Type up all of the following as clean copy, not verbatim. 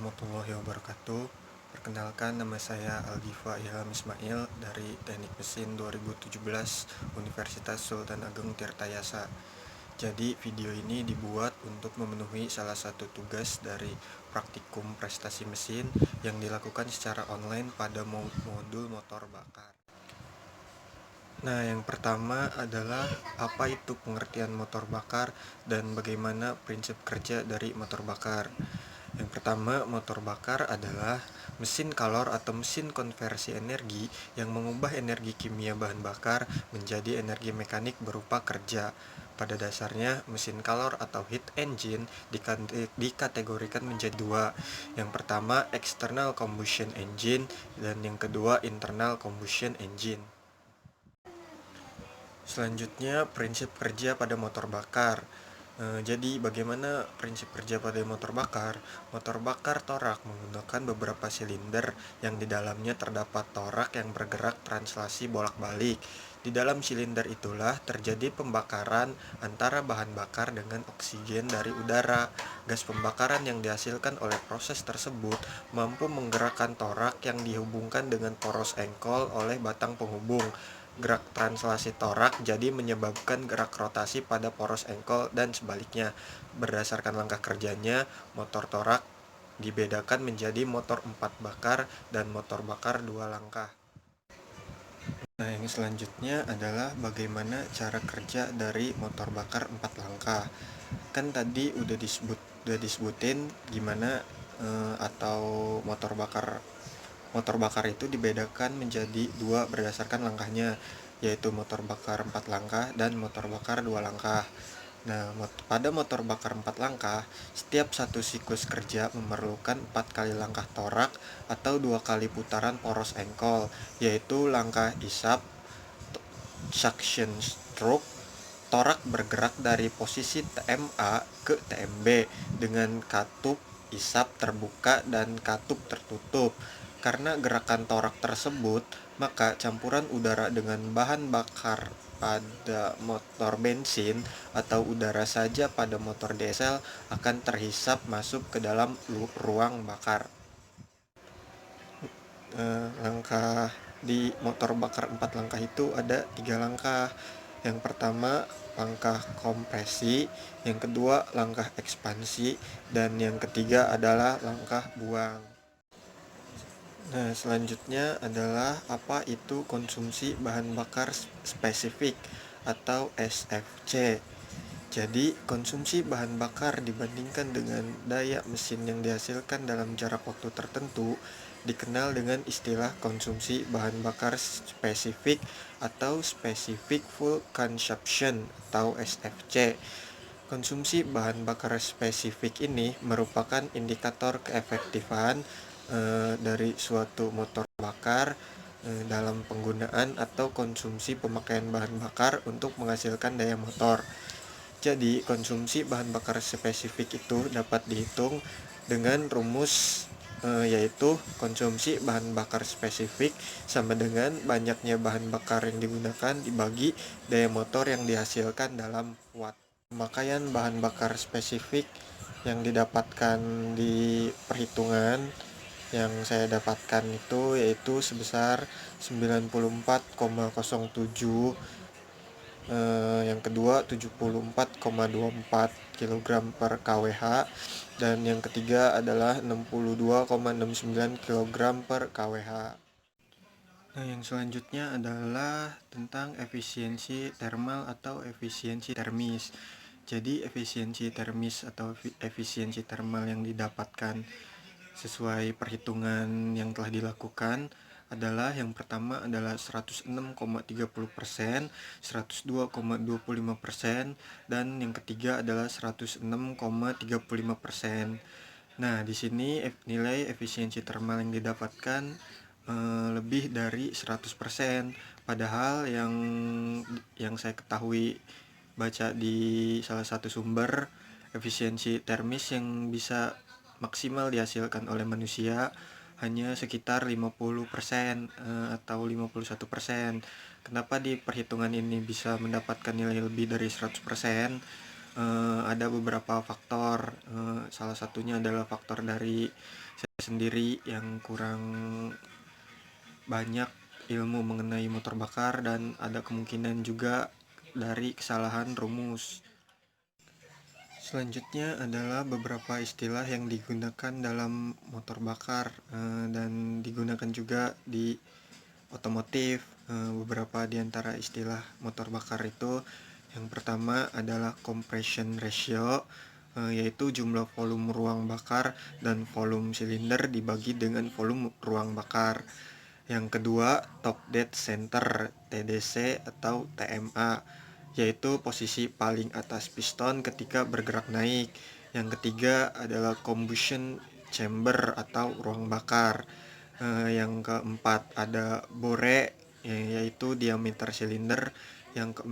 warahmatullahi wabarakatuh. Perkenalkan, nama saya Algifa Ilham Ismail dari Teknik Mesin 2017 Universitas Sultan Ageng Tirtayasa. Jadi video ini dibuat untuk memenuhi salah satu tugas dari praktikum prestasi mesin yang dilakukan secara online pada modul motor bakar. Nah, yang pertama adalah apa itu pengertian motor bakar dan bagaimana prinsip kerja dari motor bakar. Yang pertama, motor bakar adalah mesin kalor atau mesin konversi energi yang mengubah energi kimia bahan bakar menjadi energi mekanik berupa kerja. Pada dasarnya, mesin kalor atau heat engine dikategorikan menjadi dua. Yang pertama, external combustion engine, dan yang kedua, internal combustion engine. Selanjutnya, prinsip kerja pada motor bakar. Jadi bagaimana prinsip kerja pada motor bakar? Motor bakar torak menggunakan beberapa silinder yang di dalamnya terdapat torak yang bergerak translasi bolak-balik. Di dalam silinder itulah terjadi pembakaran antara bahan bakar dengan oksigen dari udara. Gas pembakaran yang dihasilkan oleh proses tersebut mampu menggerakkan torak yang dihubungkan dengan poros engkol oleh batang penghubung. Gerak translasi torak jadi menyebabkan gerak rotasi pada poros engkol dan sebaliknya. Berdasarkan langkah kerjanya, motor torak dibedakan menjadi motor 4 bakar dan motor bakar 2 langkah. Nah, yang selanjutnya adalah bagaimana cara kerja dari motor bakar 4 langkah. Kan tadi udah disebutin gimana atau motor bakar itu dibedakan menjadi dua berdasarkan langkahnya, yaitu motor bakar 4 langkah dan motor bakar 2 langkah. Nah, pada motor bakar 4 langkah, setiap satu siklus kerja memerlukan 4 kali langkah torak atau 2 kali putaran poros engkol, yaitu langkah isap, suction stroke. Torak bergerak dari posisi TMA ke TMB dengan katup isap terbuka dan katup tertutup. Karena gerakan torak tersebut, maka campuran udara dengan bahan bakar pada motor bensin atau udara saja pada motor diesel akan terhisap masuk ke dalam ruang bakar. Langkah di motor bakar 4 langkah itu ada 3 langkah. Yang pertama, langkah kompresi, yang kedua langkah ekspansi, dan yang ketiga adalah langkah buang. Nah, selanjutnya adalah apa itu konsumsi bahan bakar spesifik atau SFC. Jadi, konsumsi bahan bakar dibandingkan dengan daya mesin yang dihasilkan dalam jarak waktu tertentu dikenal dengan istilah konsumsi bahan bakar spesifik atau specific fuel consumption atau SFC. Konsumsi bahan bakar spesifik ini merupakan indikator keefektifan dari suatu motor bakar dalam penggunaan atau konsumsi pemakaian bahan bakar untuk menghasilkan daya motor. Jadi, konsumsi bahan bakar spesifik itu dapat dihitung dengan rumus yaitu konsumsi bahan bakar spesifik sama dengan banyaknya bahan bakar yang digunakan dibagi daya motor yang dihasilkan dalam watt. Pemakaian bahan bakar spesifik yang didapatkan di perhitungan yang saya dapatkan itu yaitu sebesar 94,07, yang kedua 74,24 kg per kWh, dan yang ketiga adalah 62,69 kg per kWh. Nah, yang selanjutnya adalah tentang efisiensi thermal atau efisiensi termis. Jadi, efisiensi termis atau efisiensi thermal yang didapatkan sesuai perhitungan yang telah dilakukan adalah yang pertama adalah 106,30%, 102,25%, dan yang ketiga adalah 106,35%. Nah, di sini nilai efisiensi thermal yang didapatkan lebih dari 100%. Padahal yang saya ketahui baca di salah satu sumber, efisiensi termis yang bisa maksimal dihasilkan oleh manusia hanya sekitar 50% atau 51%. Kenapa di perhitungan ini bisa mendapatkan nilai lebih dari 100%? ada beberapa faktor, salah satunya adalah faktor dari saya sendiri yang kurang banyak ilmu mengenai motor bakar, dan ada kemungkinan juga dari kesalahan rumus. Selanjutnya adalah beberapa istilah yang digunakan dalam motor bakar, dan digunakan juga di otomotif. Beberapa di antara istilah motor bakar itu, yang pertama adalah compression ratio, yaitu jumlah volume ruang bakar dan volume silinder dibagi dengan volume ruang bakar. Yang kedua, top dead center, TDC atau TMA, yaitu posisi paling atas piston ketika bergerak naik. Yang ketiga adalah combustion chamber atau ruang bakar. Yang keempat ada bore, yaitu diameter silinder. Yang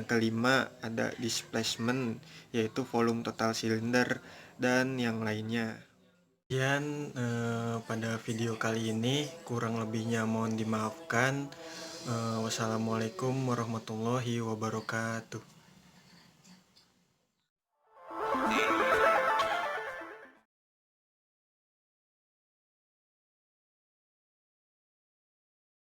kelima ada displacement, yaitu volume total silinder, dan yang lainnya. Kemudian pada video kali ini kurang lebihnya mohon dimaafkan. Wassalamualaikum warahmatullahi wabarakatuh.